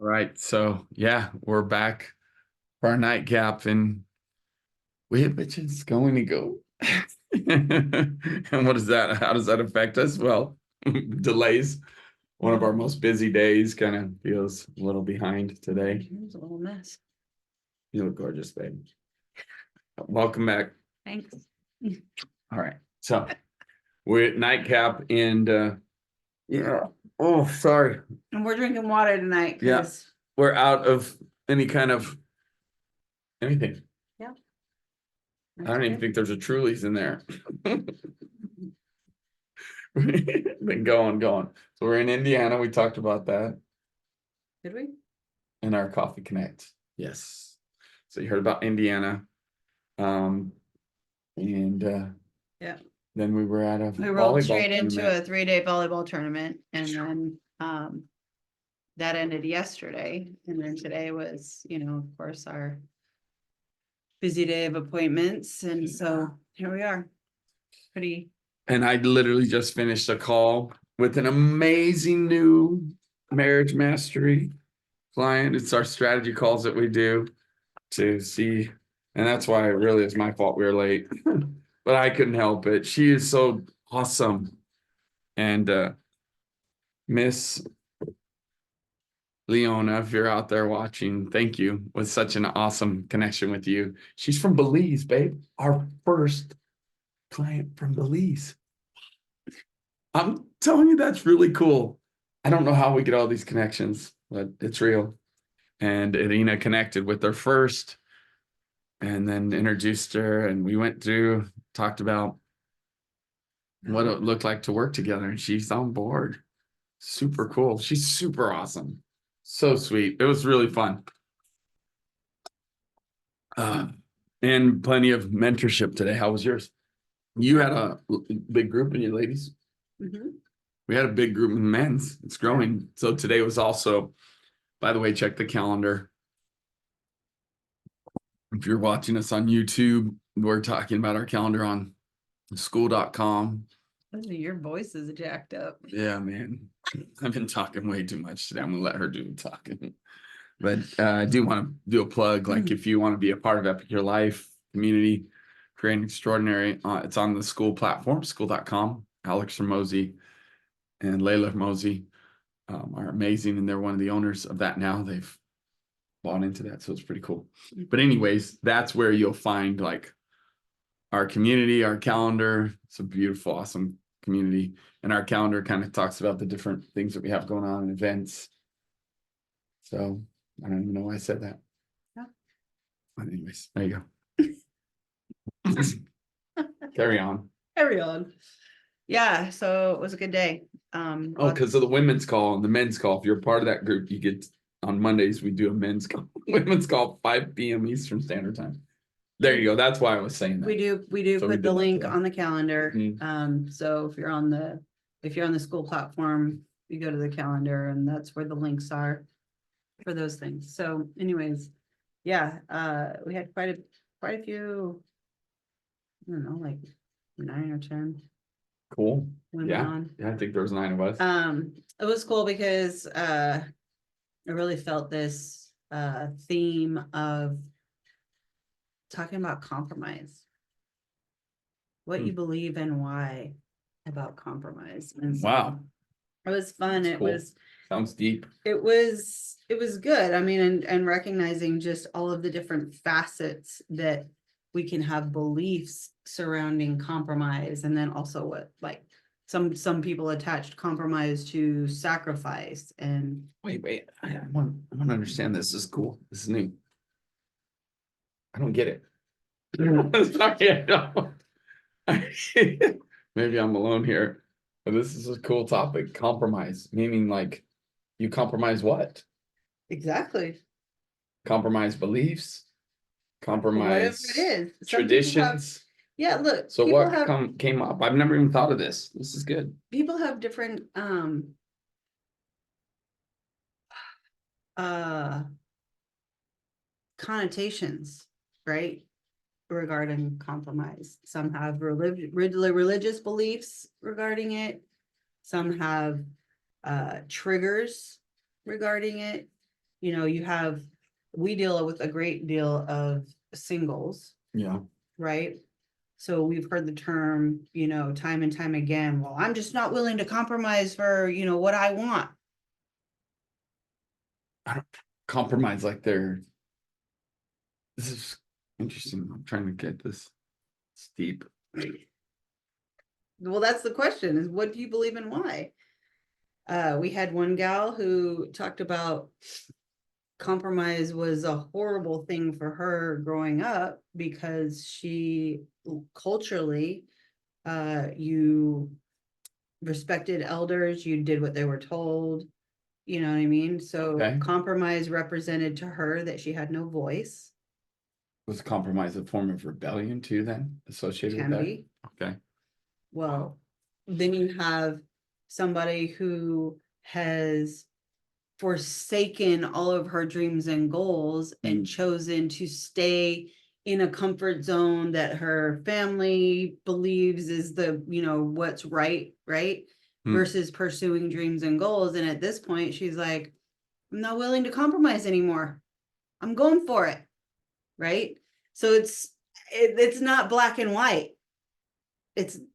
All right, so yeah, we're back for our nightcap, and we have bitches going to go. And what is that? How does that affect us? Well, delays. One of our most busy days kind of feels a little behind today. Here's a little mess. You look gorgeous, babe. Welcome back. Thanks. All right, so we're at nightcap, and yeah. Oh, sorry. And we're drinking water tonight. Yeah, we're out of any kind of anything. Yeah. I don't even think there's a Truly's in there. Been going. So we're in Indiana. We talked about that Did we? in our Coffee Connect. Yes. So you heard about Indiana. And Yeah. then we were at a We rolled volleyball straight into tournament. a 3-day volleyball tournament, and then that ended yesterday. And then today was, of course, our busy day of appointments. And so here we are. Pretty. And I literally just finished a call with an amazing new marriage mastery client. It's our strategy calls that we do to see, and that's why it really is my fault we were late. But I couldn't help it. She is so awesome. And Miss Leona, if you're out there watching, thank you. Was such an awesome connection with you. She's from Belize, babe. Our first client from Belize. I'm telling you, that's really cool. I don't know how we get all these connections, but it's real. And Irina connected with her first and then introduced her, and we went through, talked about what it looked like to work together, and she's on board. Super cool. She's super awesome. So sweet. It was really fun. And plenty of mentorship today. How was yours? You had a big group in your ladies. Mm-hmm. We had a big group in men's. It's growing. So today was also, by the way, check the calendar. If you're watching us on YouTube, we're talking about our calendar on school.com. Your voice is jacked up. Yeah, man. I've been talking way too much today. I'm gonna let her do the talking. But I do want to do a plug. Like, if you want to be a part of Epic Your Life community, creating extraordinary, it's on the school platform, school.com. Alex Ramosi and Layla Ramosi are amazing, and they're one of the owners of that now. They've bought into that, so it's pretty cool. But anyways, that's where you'll find like our community, our calendar. It's a beautiful, awesome community, and our calendar kind of talks about the different things that we have going on and events. So I don't even know why I said that. Yeah. But anyways, there you go. Carry on. Yeah, so it was a good day. Because of the women's call and the men's call. If you're part of that group, you get on Mondays, we do a men's call, women's call, 5 p.m. Eastern Standard Time. There you go. That's why I was saying that. We do So put the link today on the calendar. Mhm. So if you're on the school platform, you go to the calendar, and that's where the links are for those things. So anyways, yeah, we had quite a few, I don't know, like 9 or 10 Cool. women Yeah. on. Yeah, I think there was 9 of us. It was cool because I really felt this theme of talking about compromise. What you believe and why about compromise. And so Wow. it was fun. That's cool. Sounds deep. It was good. I mean, and recognizing just all of the different facets that we can have beliefs surrounding compromise, and then also what, like, some people attached compromise to sacrifice. And Wait. I want to understand this. This is cool. This is new. I don't get it. Sorry, I don't. Maybe I'm alone here, but this is a cool topic. Compromise, meaning like you compromise what? exactly, Compromise beliefs, whatever compromise it is. Some people have, traditions. yeah, look, So people what have came up? I've never even thought of this. This is good. people have different connotations, right, regarding compromise. Some have religious beliefs regarding it. Some have triggers regarding it. we deal with a great deal of singles, Yeah. right? So we've heard the term, time and time again, well, I'm just not willing to compromise for, what I want. I don't compromise like they're. This is interesting. I'm trying to get this. It's deep. Well, that's the question, is what do you believe and why? We had one gal who talked about compromise was a horrible thing for her growing up because she culturally, you respected elders, you did what they were told, you know what I mean? So Okay. compromise represented to her that she had no voice. Was compromise a form of rebellion too, then associated with Can that? be. Okay. Well, then you have somebody who has forsaken all of her dreams and goals and chosen to stay in a comfort zone that her family believes is what's right, versus pursuing dreams and goals. And at this point, she's like, I'm not willing to compromise anymore. I'm going for it. Right. So it's not black and white.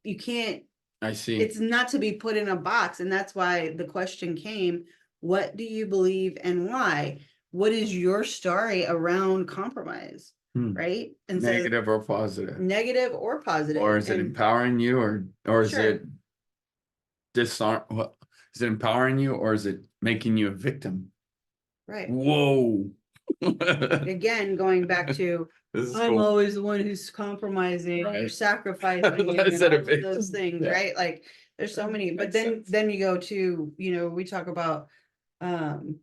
You can't, I see. it's not to be put in a box. And that's why the question came, what do you believe and why? What is your story around compromise? Right? And negative or positive? Negative or positive. Or is it empowering you or is it disarm? What is it empowering you or is it making you a victim? Right. Whoa. Again, going back to I'm cool. always the one who's compromising or sacrificing and all of those things, right? Like there's so many, but then you go to, we talk about the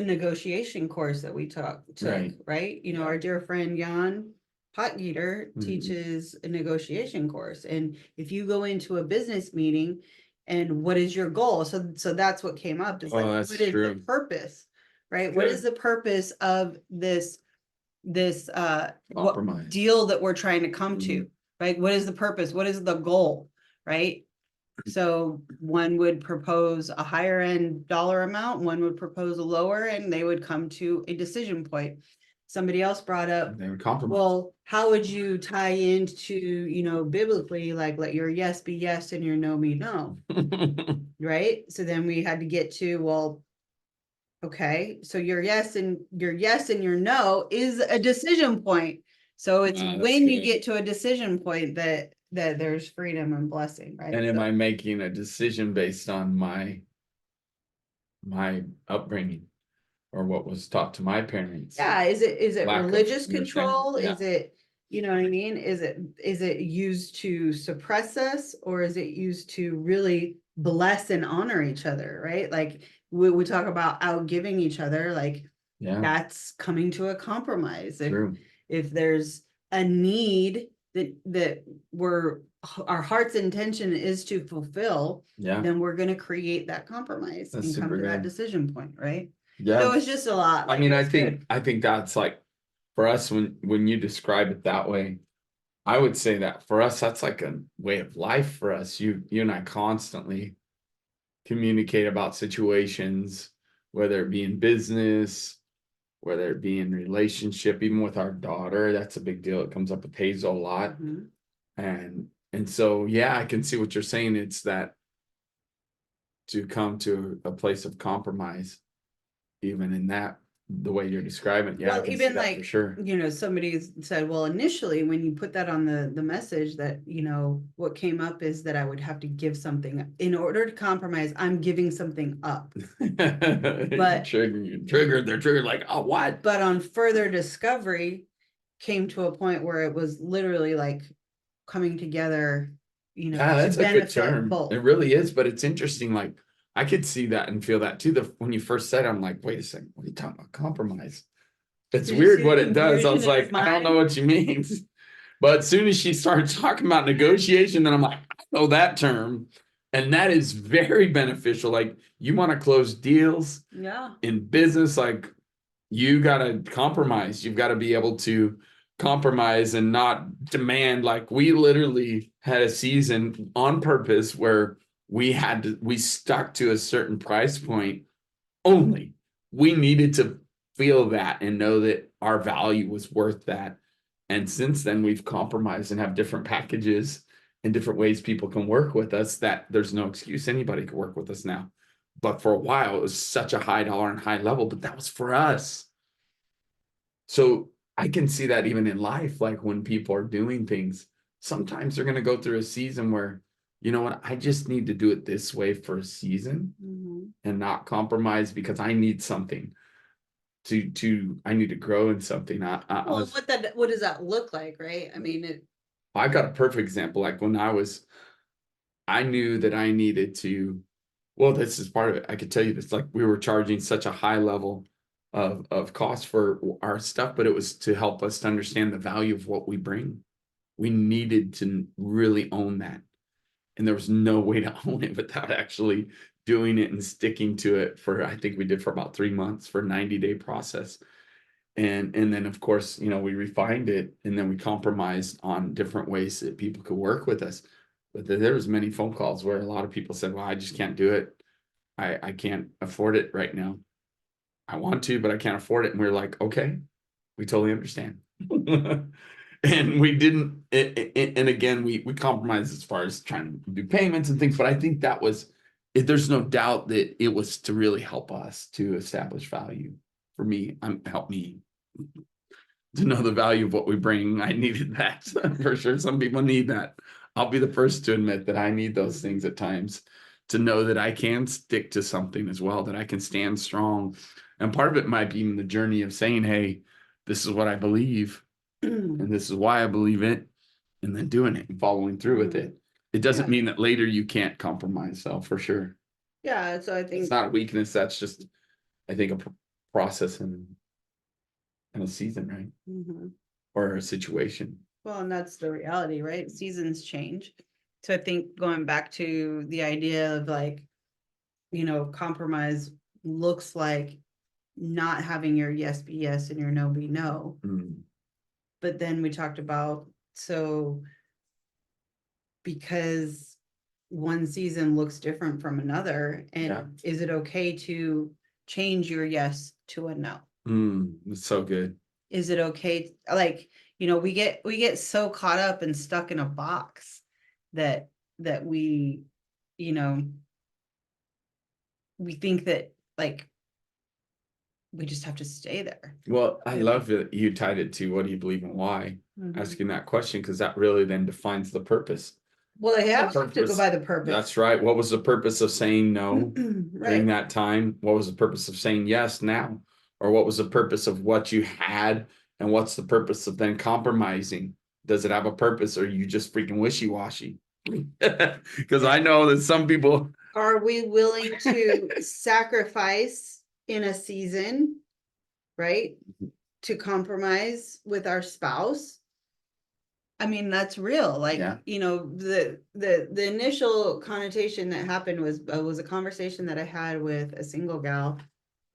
negotiation course that we took, right? Our dear friend Jan Potgieter teaches a negotiation course. And if you go into a business meeting and what is your goal? So that's what came up. Is like, what is the purpose, right? What is the purpose of this deal that we're trying to come to, right? What is the purpose? What is the goal, right? So one would propose a higher end dollar amount, one would propose a lower, and they would come to a decision point. Somebody else brought up, they would compromise. Well, how would you tie into, biblically, like let your yes be yes and your no be no, right? So then we had to get to, well, okay, so your yes and your no is a decision point. So it's when you get to a decision point that there's freedom and blessing, right? And am I making a decision based on my upbringing or what was taught to my parents? Yeah, is it religious control? Yeah. Is it, you know what I mean? Is it used to suppress us, or is it used to really bless and honor each other, right? Like we talk about outgiving each other, like that's coming to a compromise. If there's a need that our heart's intention is to fulfill, then we're going to create that compromise and come to that decision point, right? Yeah. So it's just a lot. I mean, I think that's like for us when you describe it that way, I would say that for us, that's like a way of life for us. You and I constantly communicate about situations, whether it be in business, whether it be in relationship, even with our daughter. That's a big deal. It comes up with Hazel a lot. And so, yeah, I can see what you're saying. It's that to come to a place of compromise, even in that, the way you're describing it. Yeah, well, even like, for sure. Somebody said, well, initially when you put that on the message that, what came up is that I would have to give something in order to compromise. I'm giving something up. But they're triggered like, oh, what? But on further discovery came to a point where it was literally like coming together, that's a good term. both. It really is, but it's interesting. Like I could see that and feel that too. When you first said it, I'm like, wait a second, what are you talking about? Compromise. It's weird what it does. I was like, I don't know what you mean. But as soon as she started talking about negotiation, then I'm like, I know that term. And that is very beneficial. Like you want to close deals in business, like you got to compromise. You've got to be able to compromise and not demand. Like we literally had a season on purpose where we stuck to a certain price point only. we needed to feel that and know that our value was worth that. And since then, we've compromised and have different packages and different ways people can work with us, that there's no excuse. Anybody can work with us now. But for a while, it was such a high dollar and high level, but that was for us. So I can see that even in life, like when people are doing things, sometimes they're going to go through a season where, you know what, I just need to do it this way for a season and not compromise because I need something I need to grow in something. Well, what does that look like, right? I mean, I got a perfect example. Like when I knew that I needed to, well, this is part of it. I could tell you this, like we were charging such a high level of cost for our stuff, but it was to help us to understand the value of what we bring. We needed to really own that. And there was no way to own it without actually doing it and sticking to it for, I think we did for about 3 months for a 90-day process. And then of course, you know, we refined it and then we compromised on different ways that people could work with us. But there was many phone calls where a lot of people said, well, I just can't do it. I can't afford it right now. I want to, but I can't afford it. And we we're like, okay, we totally understand. And we didn't, and again, we compromised as far as trying to do payments and things, but I think that was, there's no doubt that it was to really help us to establish value. For me, help me to know the value of what we bring. I needed that for sure. Some people need that. I'll be the first to admit that I need those things at times to know that I can stick to something as well, that I can stand strong. And part of it might be in the journey of saying, hey, this is what I believe, and this is why I believe it, and then doing it and following through with it. It doesn't mean that later you can't compromise, so for sure. Yeah, so I think it's not a weakness. That's just, I think, a process and a season, right? Or a situation. Well, and that's the reality, right? Seasons change. So I think going back to the idea of like, you know, compromise looks like not having your yes be yes and your no be no. But then we talked about, so because one season looks different from another, and is it okay to change your yes to a no? It's so good. Is it okay, like, you know, we get so caught up and stuck in a box that we, you know, we think that like we just have to stay there. Well, I love that you tied it to what do you believe and why, asking that question, because that really then defines the purpose. Well, they have to go by the purpose. That's right. What was the purpose of saying no during that time? What was the purpose of saying yes now? Or what was the purpose of what you had? And what's the purpose of then compromising? Does it have a purpose, or are you just freaking wishy-washy? Because I know that some people. Are we willing to sacrifice in a season, right? To compromise with our spouse? I mean, that's real. Like, you know, the initial connotation that happened was a conversation that I had with a single gal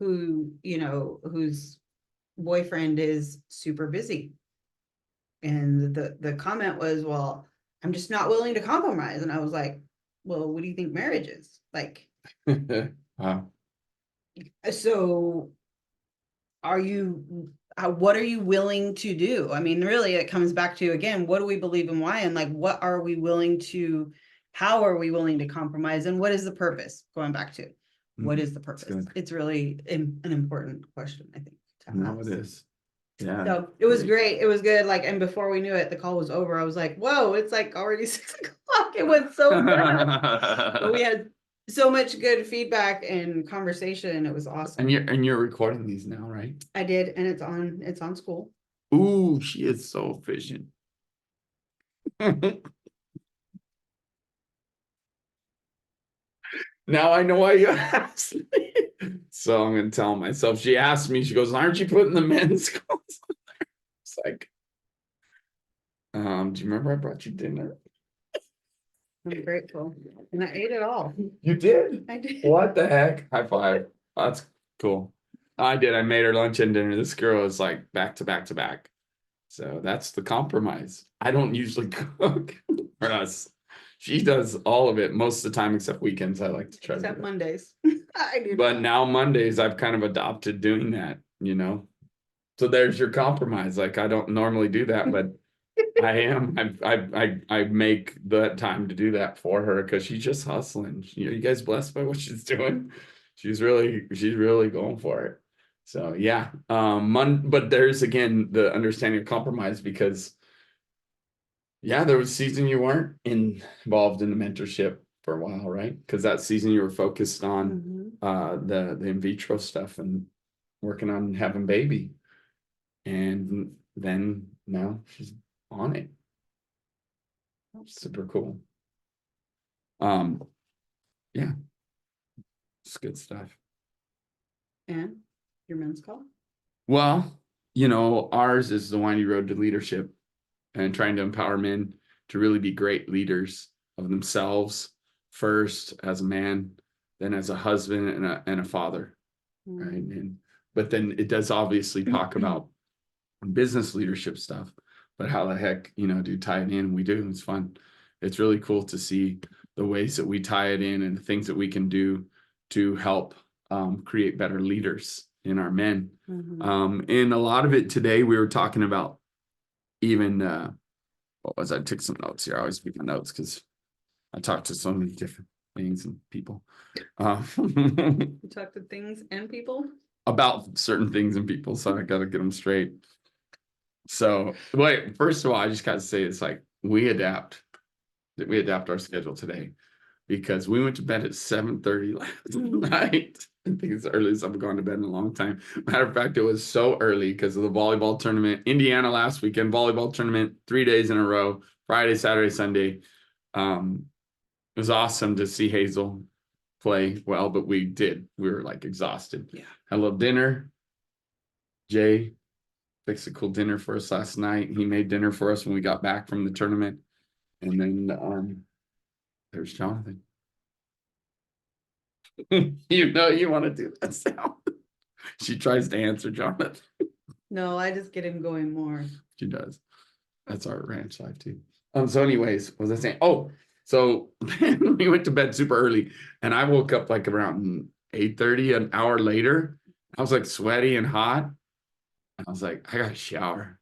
who, you know, whose boyfriend is super busy. And the comment was, well, I'm just not willing to compromise. And I was like, well, what do you think marriage is? Like, Wow. So are you, what are you willing to do? I mean, really, it comes back to, again, what do we believe and why? And like, what are we willing to, how are we willing to compromise? And what is the purpose? Going back to, what is the purpose? It's really an important question, I think. No, it is. Yeah. So it was great. It was good. Like, and before we knew it, the call was over. I was like, whoa, it's like already 6 o'clock. It went so fast. But we had so much good feedback and conversation. It was awesome. And you're recording these now, right? I did, and it's on school. Ooh, she is so efficient. Now I know why you asked me. So I'm gonna tell myself. She asked me, she goes, aren't you putting the men's clothes on there? It's like, do you remember I brought you dinner? I'm grateful. And I ate it all. You did? I did. What the heck? High five. That's cool. I did. I made her lunch and dinner. This girl is like back to back to back. So that's the compromise. I don't usually cook for us. She does all of it most of the time, except weekends. I like to try to do Except that. Mondays. I do But not. now Mondays, I've kind of adopted doing that, you know? So there's your compromise. Like, I don't normally do that, but I am. I make the time to do that for her because she's just hustling. You guys blessed by what she's doing? She's really going for it. So yeah. But there's again the understanding of compromise because yeah, there was a season you weren't involved in the mentorship for a while, right? Because that season you were focused on the in vitro stuff and working on having baby. And then now she's on it. Super cool. Yeah, it's good stuff. And your men's call? Well, ours is the windy road to leadership and trying to empower men to really be great leaders of themselves first as a man, then as a husband and a father, right? But then it does obviously talk about business leadership stuff, but how the heck, do tie it in? We do. It's fun. It's really cool to see the ways that we tie it in and the things that we can do to help create better leaders in our men. And a lot of it today, we were talking about even, I took some notes here. I always pick my notes because I talk to so many different things and people. You talk to things and people? About certain things and people, so I got to get them straight. So, wait, first of all, I just got to say it's like we adapt our schedule today because we went to bed at 7:30 last night. I think it's the earliest I've gone to bed in a long time. Matter of fact, it was so early because of the volleyball tournament. Indiana last weekend, volleyball tournament, 3 days in a row, Friday, Saturday, Sunday. It was awesome to see Hazel play well, but we were like exhausted. Yeah. Had a little dinner. Jay fixed a cool dinner for us last night. He made dinner for us when we got back from the tournament. And then there's Jonathan. You want to do that sound. She tries to answer Jonathan. No, I just get him going more. She does. That's our ranch life too. So anyways, what was I saying? Oh, so we went to bed super early and I woke up like around 8:30, an hour later. I was like sweaty and hot. I was like, I gotta shower.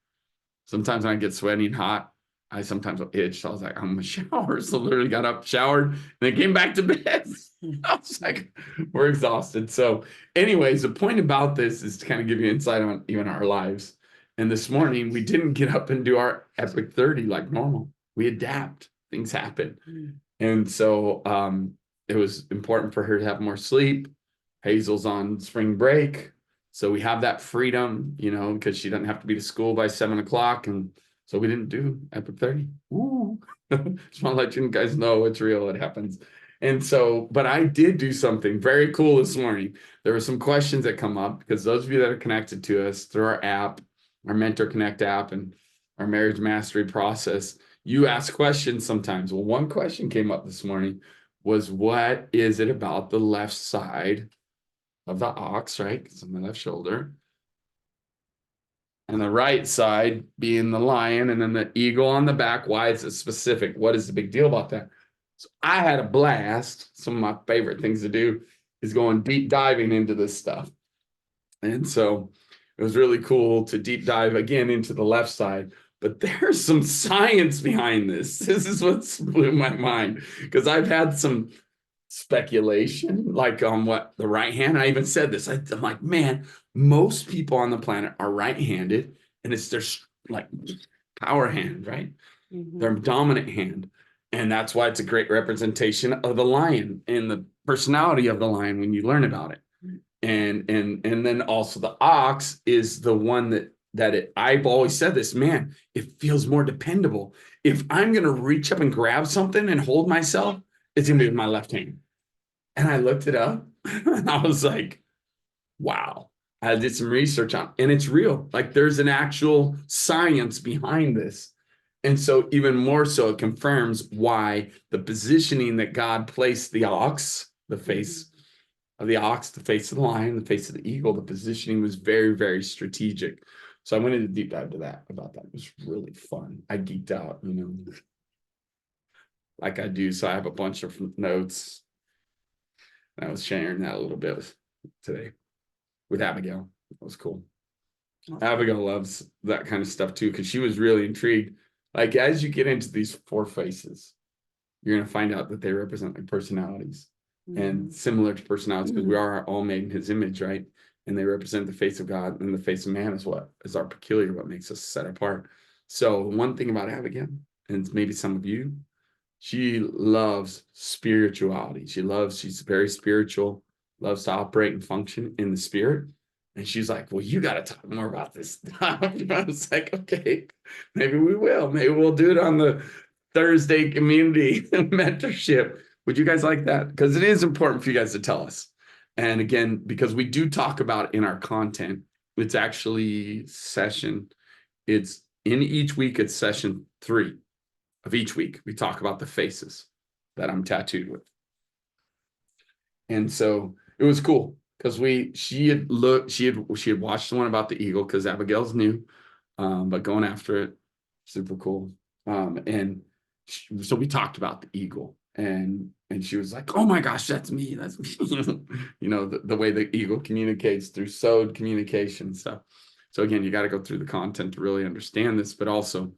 Sometimes when I get sweaty and hot, I sometimes will itch. So I was like, I'm gonna shower. So literally got up, showered, and then came back to bed. I was like, we're exhausted. So, anyways, the point about this is to kind of give you insight on even our lives. And this morning we didn't get up and do our epic 30 like normal. We adapt. Things happen. And so it was important for her to have more sleep. Hazel's on spring break. So we have that freedom, because she doesn't have to be to school by 7:00. And so we didn't do Epic 30. Ooh. Just want to let you guys know it's real. It happens. And so, but I did do something very cool this morning. There were some questions that come up because those of you that are connected to us through our app, our Mentor Connect app and our marriage mastery process, you ask questions sometimes. Well, one question came up this morning was, what is it about the left side of the ox, right? It's on the left shoulder. And the right side being the lion, and then the eagle on the back. Why is it specific? What is the big deal about that? So I had a blast. Some of my favorite things to do is going deep diving into this stuff. And so it was really cool to deep dive again into the left side. But there's some science behind this. This is what's blew my mind because I've had some speculation like on what the right hand. I even said this. I'm like, man, most people on the planet are right-handed, and it's their like power hand, right? Their dominant hand. And that's why it's a great representation of the lion and the personality of the lion when you learn about it. And then also the ox is the one I've always said this, man, it feels more dependable. If I'm going to reach up and grab something and hold myself, it's going to be with my left hand. And I looked it up and I was like, wow. I did some research on it, and it's real. Like there's an actual science behind this. And so even more so, it confirms why the positioning that God placed the ox, the face of the ox, the face of the lion, the face of the eagle, the positioning was very, very strategic. So I went into deep dive to that about that. It was really fun. I geeked out, like I do. So I have a bunch of notes. I was sharing that a little bit today with Abigail. That was cool. Abigail loves that kind of stuff too, because she was really intrigued. Like as you get into these 4 faces, you're going to find out that they represent like personalities and similar to personalities, because we are all made in his image, right? And they represent the face of God, and the face of man is what is our peculiar, what makes us set apart. So one thing about Abigail, and maybe some of you, she loves spirituality. She's very spiritual, loves to operate and function in the spirit. And she's like, well, you got to talk more about this stuff. I was like, okay, maybe we will. Maybe we'll do it on the Thursday community mentorship. Would you guys like that? Because it is important for you guys to tell us. And again, because we do talk about in our content, it's actually it's in each week, it's session 3 of each week. We talk about the faces that I'm tattooed with. And so it was cool because she had watched the one about the eagle, because Abigail's new, but going after it, super cool. So we talked about the eagle, and she was like, oh my gosh, that's me. That's me. The way the eagle communicates through sewed communication stuff. So again, you got to go through the content to really understand this, but also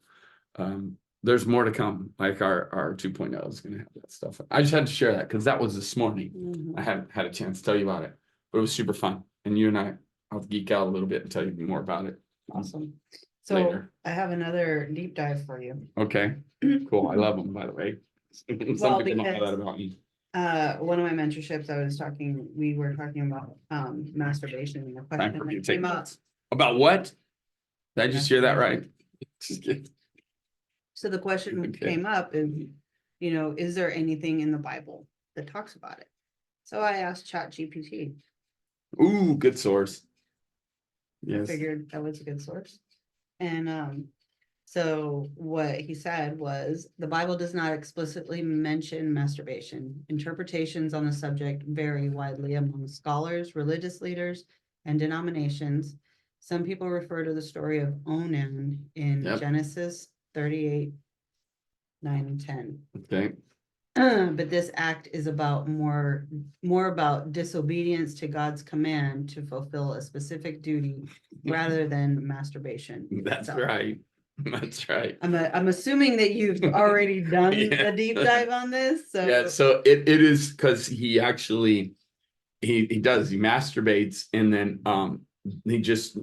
there's more to come. Like our 2.0 is going to have that stuff. I just had to share that because that was this morning. I hadn't had a chance to tell you about it, but it was super fun. And you and I'll geek out a little bit and tell you more about it. Awesome. So later. I have another deep dive for you. Okay, cool. I love them, by the way. Some people don't know that about me. One of my mentorships, we were talking about masturbation, and the Time for question me to that take came up. notes. About what? Did I just hear that right? So the question Okay. came up is, is there anything in the Bible that talks about it? So I asked ChatGPT. Ooh, good source. I Yes. figured that was a good source. And so what he said was, the Bible does not explicitly mention masturbation. Interpretations on the subject vary widely among scholars, religious leaders, and denominations. Some people refer to the story of Onan in Yep. Genesis 38, 9 and 10. Okay. But this act is about more about disobedience to God's command to fulfill a specific duty rather than masturbation. That's right. That's right. I'm assuming that you've already done Yeah. a deep dive on this. So Yeah, so it is because he actually he masturbates, and then he just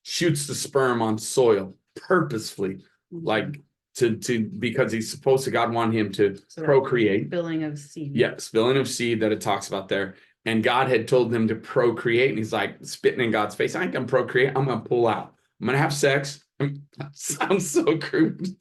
shoots the sperm on soil purposefully, like to because he's supposed to, God wanted him to procreate. Spilling of seed. Yeah, spilling of seed that it talks about there. And God had told him to procreate, and he's like spitting in God's face. I ain't gonna procreate. I'm gonna pull out. I'm gonna have sex. Sounds so crude.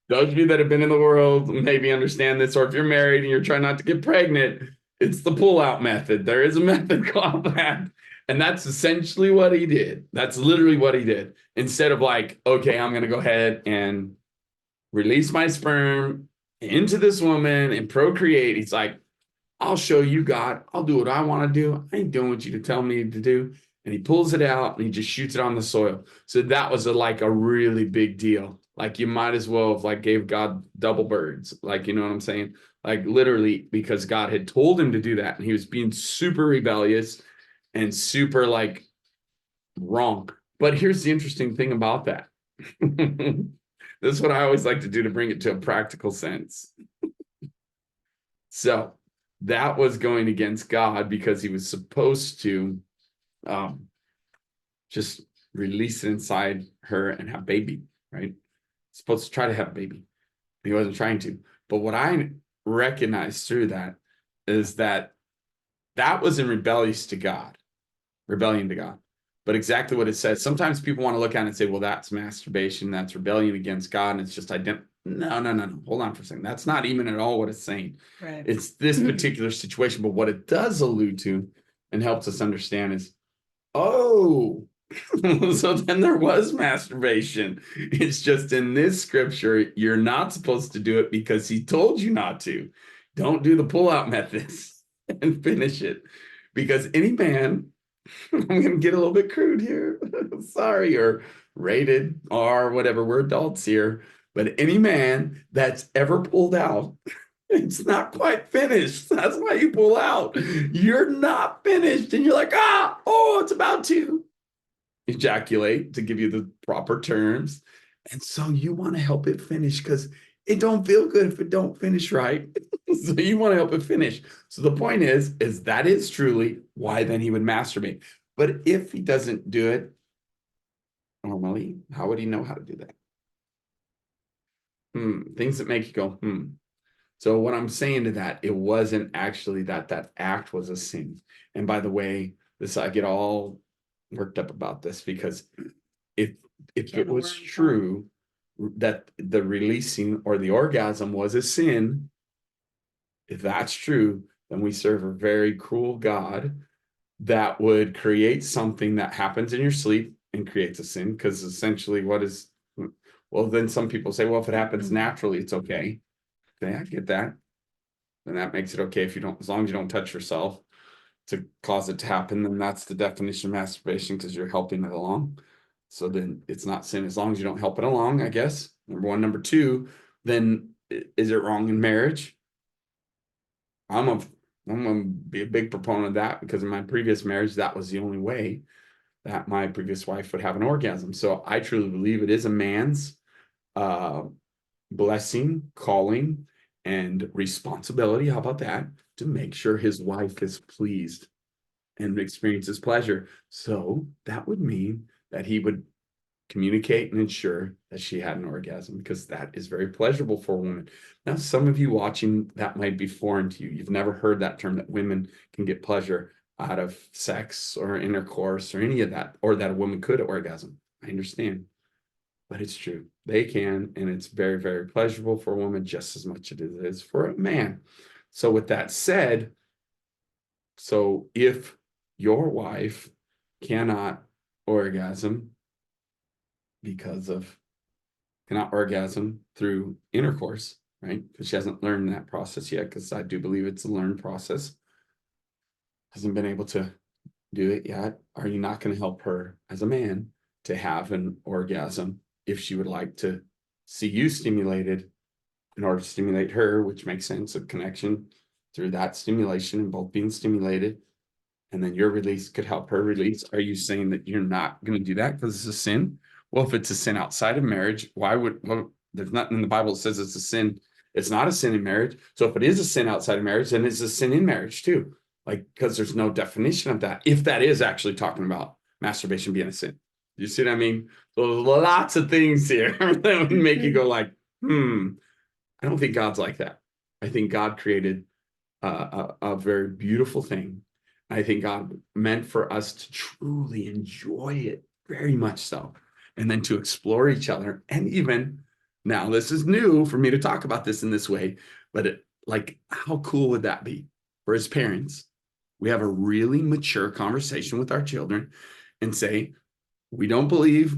Those of you that have been in the world maybe understand this, or if you're married and you're trying not to get pregnant, it's the pull-out method. There is a method called that. And that's essentially what he did. That's literally what he did. Instead of like, okay, I'm going to go ahead and release my sperm into this woman and procreate. He's like, I'll show you, God. I'll do what I want to do. I ain't doing what you tell me to do. And he pulls it out and he just shoots it on the soil. So that was like a really big deal. Like you might as well have like gave God double birds. Like, you know what I'm saying? Like literally, because God had told him to do that. And he was being super rebellious and super like wrong. But here's the interesting thing about that. This is what I always like to do to bring it to a practical sense. So that was going against God because he was supposed to just release it inside her and have baby, right? Supposed to try to have a baby. He wasn't trying to. But what I recognized through that is that was in rebellion to God. But exactly what it says. Sometimes people want to look at it and say, well, that's masturbation, that's rebellion against God, and it's just no. Hold on for a second. That's not even at all what it's saying. Right. It's this particular situation. But what it does allude to and helps us understand is, oh, so then there was masturbation. It's just in this scripture, you're not supposed to do it because he told you not to. Don't do the pull-out methods and finish it. Because any man, I'm going to get a little bit crude here. Sorry, or rated R, whatever. We're adults here. But any man that's ever pulled out, it's not quite finished. That's why you pull out. You're not finished. And you're like, oh, it's about to ejaculate, to give you the proper terms. And so you want to help it finish because it don't feel good if it don't finish right. So you want to help it finish. So the point is that is truly why then he would masturbate. But if he doesn't do it normally, how would he know how to do that? Things that make you go, So what I'm saying to that, it wasn't actually that act was a sin. And by the way, I get all worked up about this because if it was true that the releasing or the orgasm was a sin, if that's true, then we serve a very cruel God that would create something that happens in your sleep and creates a sin. Because essentially, well, then some people say, well, if it happens naturally, it's okay. Okay, I get that. Then that makes it okay if you don't, as long as you don't touch yourself to cause it to happen, then that's the definition of masturbation because you're helping it along. So then it's not sin as long as you don't help it along, I guess. Number one. Number two, then is it wrong in marriage? I'm gonna be a big proponent of that because in my previous marriage, that was the only way that my previous wife would have an orgasm. So I truly believe it is a man's blessing, calling, and responsibility. How about that? To make sure his wife is pleased and experiences pleasure. So that would mean that he would communicate and ensure that she had an orgasm because that is very pleasurable for a woman. Now, some of you watching, that might be foreign to you. You've never heard that term, that women can get pleasure out of sex or intercourse or any of that, or that a woman could orgasm. I understand, but it's true. They can, and it's very, very pleasurable for a woman just as much as it is for a man. So with that said, so if your wife cannot orgasm cannot orgasm through intercourse, right? Because she hasn't learned that process yet, because I do believe it's a learned process. Hasn't been able to do it yet. Are you not going to help her as a man to have an orgasm if she would like to see you stimulated in order to stimulate her, which makes sense, a connection through that stimulation and both being stimulated, and then your release could help her release? Are you saying that you're not going to do that because it's a sin? Well, if it's a sin outside of marriage, there's nothing in the Bible that says it's a sin. It's not a sin in marriage. So if it is a sin outside of marriage, then it's a sin in marriage too. Like, because there's no definition of that. If that is actually talking about masturbation being a sin. You see what I mean? So there's lots of things here that would make you go like, I don't think God's like that. I think God created a very beautiful thing. I think God meant for us to truly enjoy it, very much so, and then to explore each other. And even now, this is new for me to talk about this in this way, but how cool would that be for his parents? We have a really mature conversation with our children and say, we don't believe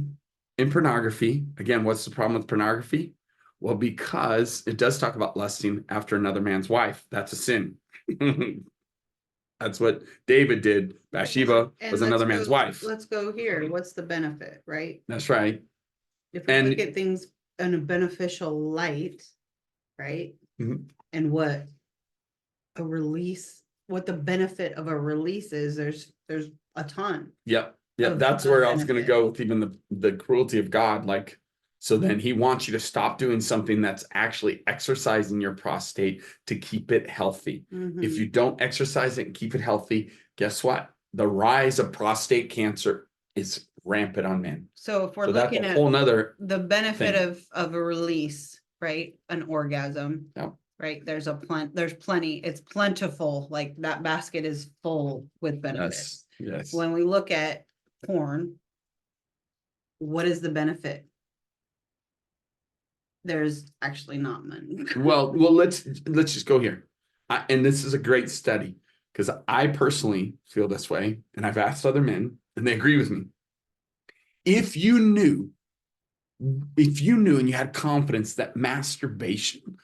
in pornography. Again, what's the problem with pornography? Well, because it does talk about lusting after another man's wife. That's a sin. That's what David did. Bathsheba was another man's wife. Let's go here. What's the benefit, right? That's right. If we look at things in a beneficial light, right? And what the benefit of a release is, there's a ton. Yep. That's where I was going to go with even the cruelty of God. So then he wants you to stop doing something that's actually exercising your prostate to keep it healthy. If you don't exercise it and keep it healthy, guess what? The rise of prostate cancer is rampant on men. So if we're looking at the benefit of a release, right? An orgasm, right? There's plenty, it's plentiful. Like that basket is full with benefits. Yes. When we look at porn, what is the benefit? There's actually not many. well, let's just go here. And this is a great study because I personally feel this way, and I've asked other men, and they agree with me. If you knew and you had confidence that masturbation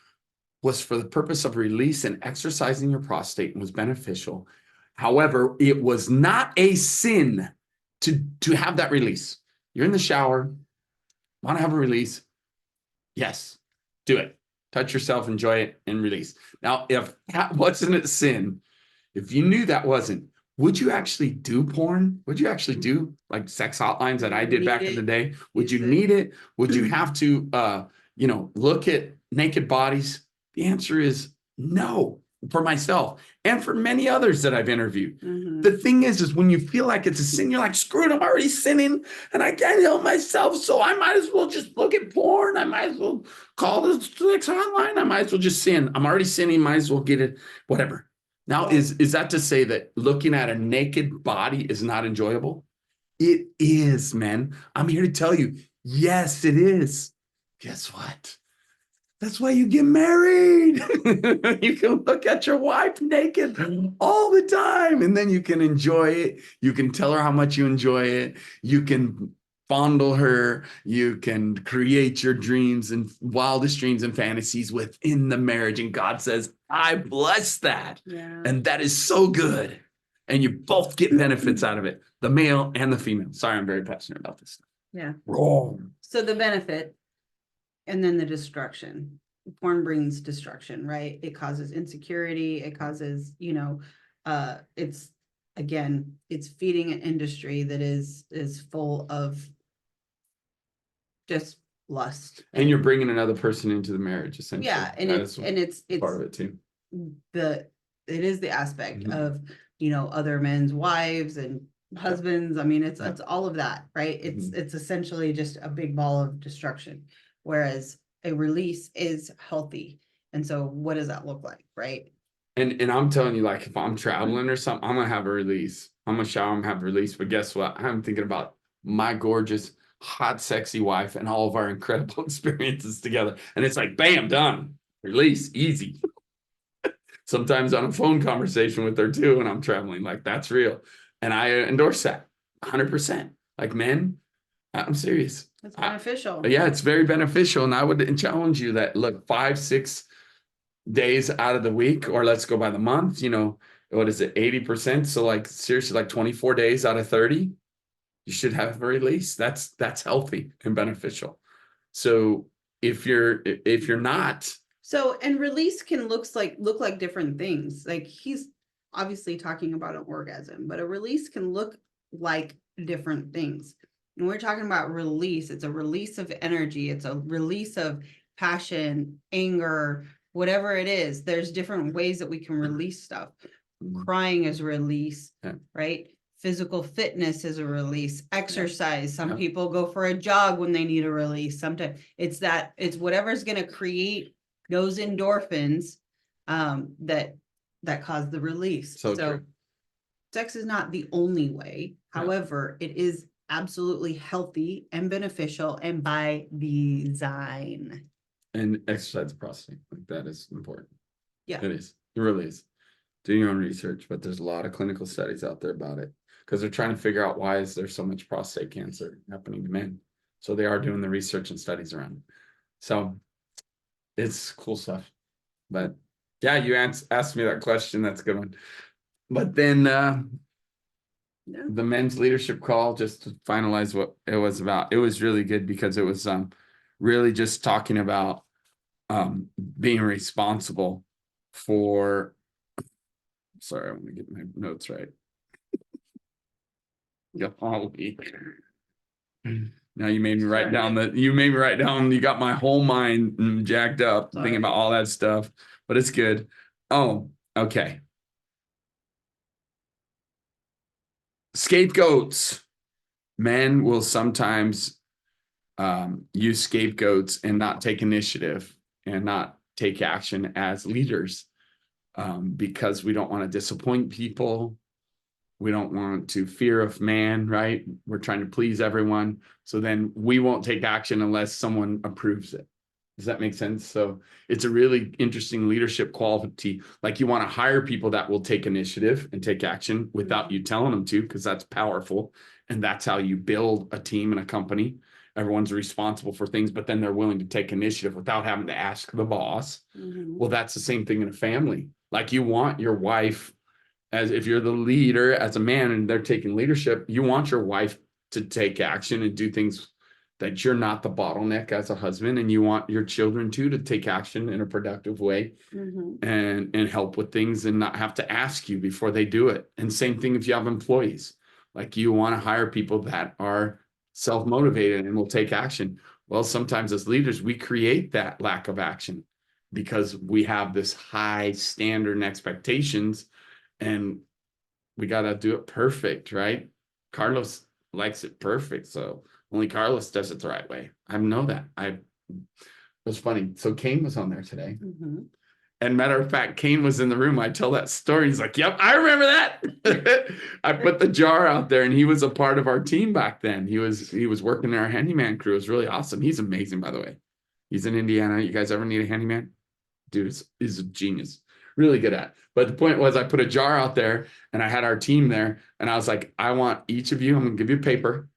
was for the purpose of release and exercising your prostate and was beneficial, however, it was not a sin to have that release. You're in the shower, want to have a release, Yes, do it. Touch yourself, enjoy it, and release. Now, if that wasn't a sin, if you knew that wasn't, would you actually do porn? Would you actually do like sex hotlines that I did back in the day? Would you need it? Would you have to look at naked bodies? The answer is no, for myself and for many others that I've interviewed. The thing is when you feel like it's a sin, you're like, screw it, I'm already sinning and I can't help myself. So I might as well just look at porn. I might as well call the sex hotline. I might as well just sin. I'm already sinning. Might as well get it, whatever. Now, is that to say that looking at a naked body is not enjoyable? It is, man. I'm here to tell you, yes, it is. Guess what? That's why you get married. You can look at your wife naked all the time, and then you can enjoy it. You can tell her how much you enjoy it. You can fondle her. You can create your dreams and wildest dreams and fantasies within the marriage. And God says, I bless that. Yeah. And that is so good. And you both get benefits out of it, the male and the female. Sorry, I'm very passionate about this. Yeah. Wrong. So the benefit and then the destruction. Porn brings destruction, right? It causes insecurity. It causes, it's feeding an industry that is full of just lust. And you're bringing another person into the marriage, essentially. Yeah, and it's part of it too. It is the aspect Mhm. of, other men's wives and husbands. I mean, it's all of that, right? It's essentially just a big ball of destruction. Whereas a release is healthy. And so what does that look like, right? And I'm telling you, like, if I'm traveling or something, I'm gonna have a release. I'm gonna shower, I'm gonna have a release. But guess what? I'm thinking about my gorgeous, hot, sexy wife and all of our incredible experiences together. And it's like, bam, done. Release, easy. Sometimes on a phone conversation with her too, and I'm traveling, like, that's real. And I endorse that 100%. Like, men, I'm serious. It's beneficial. Yeah, it's very beneficial. And I would challenge you that, look, 5-6 days out of the week, or let's go by the month, what is it, 80%? So like seriously, like 24 days out of 30, you should have a release. That's healthy and beneficial. So if you're not. So, and release can look like different things. Like he's obviously talking about an orgasm, but a release can look like different things. When we're talking about release, it's a release of energy. It's a release of passion, anger, whatever it is. There's different ways that we can release stuff. Crying is a release, right? Physical fitness is a release. Exercise. Some people go for a jog when they need a release. Sometimes it's whatever's going to create those endorphins that cause the release. So sex is not the only way. However, it is absolutely healthy and beneficial and by design. And exercise the prostate, like that is important. Yeah, it is. It really is. Do your own research, but there's a lot of clinical studies out there about it because they're trying to figure out why is there so much prostate cancer happening to men. So they are doing the research and studies around it. So it's cool stuff. But yeah, you asked me that question. That's a good one. But then the men's leadership call, just to finalize what it was about, it was really good because it was really just talking about being responsible for, sorry, I want to get my notes right. Golly. Now you made me write down you got my whole mind jacked up thinking about all that stuff, but it's good. Oh, okay. Scapegoats. Men will sometimes use scapegoats and not take initiative and not take action as leaders because we don't want to disappoint people. We don't want to fear of man, right? We're trying to please everyone. So then we won't take action unless someone approves it. Does that make sense? So it's a really interesting leadership quality. Like you want to hire people that will take initiative and take action without you telling them to, because that's powerful. And that's how you build a team and a company. Everyone's responsible for things, but then they're willing to take initiative without having to ask the boss. Well, that's the same thing in a family. Like you want your wife, as if you're the leader as a man and they're taking leadership, you want your wife to take action and do things that you're not the bottleneck as a husband, and you want your children too to take action in a productive way and help with things and not have to ask you before they do it. And same thing if you have employees, like you want to hire people that are self-motivated and will take action. Well, sometimes as leaders, we create that lack of action because we have this high standard and expectations, and we got to do it perfect, right? Carlos likes it perfect, so only Carlos does it the right way. I know that. It was funny. So Kane was on there today. And matter of fact, Kane was in the room. I tell that story. He's like, yep, I remember that. I put the jar out there, and he was a part of our team back then. He was working in our handyman crew. It was really awesome. He's amazing, by the way. He's in Indiana. You guys ever need a handyman? Dude is a genius. Really good at it. But the point was, I put a jar out there, and I had our team there, and I was like, I want each of you, I'm going to give you paper.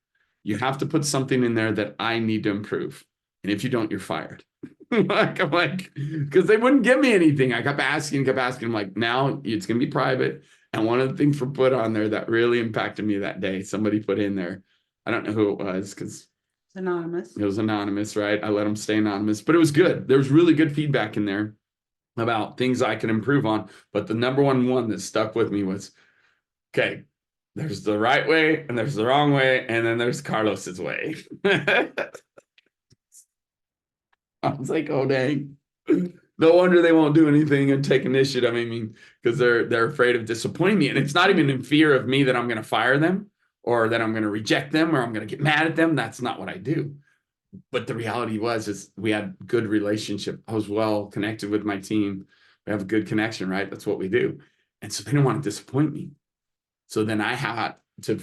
You have to put something in there that I need to improve. And if you don't, you're fired. I'm like, because they wouldn't give me anything. I kept asking. I'm like, now it's going to be private. And one of the things for put on there that really impacted me that day, somebody put in there. I don't know who it was because it's anonymous. It was anonymous, right? I let them stay anonymous, but it was good. There was really good feedback in there about things I can improve on. But the number one that stuck with me was, okay, there's the right way and there's the wrong way. And then there's Carlos's way. I was like, oh, dang. No wonder they won't do anything and take initiative. I mean, because they're afraid of disappointing me. And it's not even in fear of me that I'm going to fire them or that I'm going to reject them or I'm going to get mad at them. That's not what I do. But the reality is we had good relationship. I was well connected with my team. We have a good connection, right? That's what we do. And so they didn't want to disappoint me. So then I had to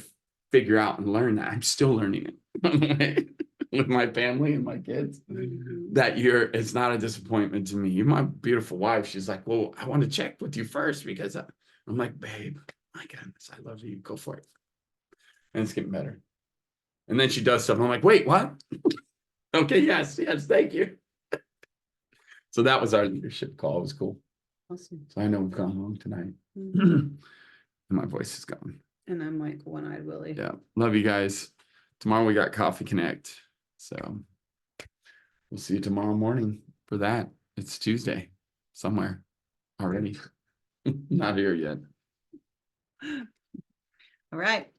figure out and learn that. I'm still learning it with my family and my kids. That it's not a disappointment to me. You're my beautiful wife. She's like, well, I want to check with you first because I'm like, babe, my goodness, I love you. Go for it. And it's getting better. And then she does stuff. I'm like, wait, what? Okay, yes, thank you. So that was our leadership call. It was cool. Awesome. So I know we've gone long tonight. And my voice is gone. And I'm like one-eyed Willie. Yeah. Love you guys. Tomorrow we got Coffee Connect. So we'll see you tomorrow morning for that. It's Tuesday somewhere already. Not here yet. All right.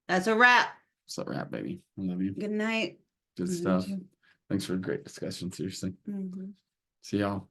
That's a wrap. It's a wrap, baby. I love you. Good night. Good stuff. Thanks for a great discussion. Seriously. See y'all.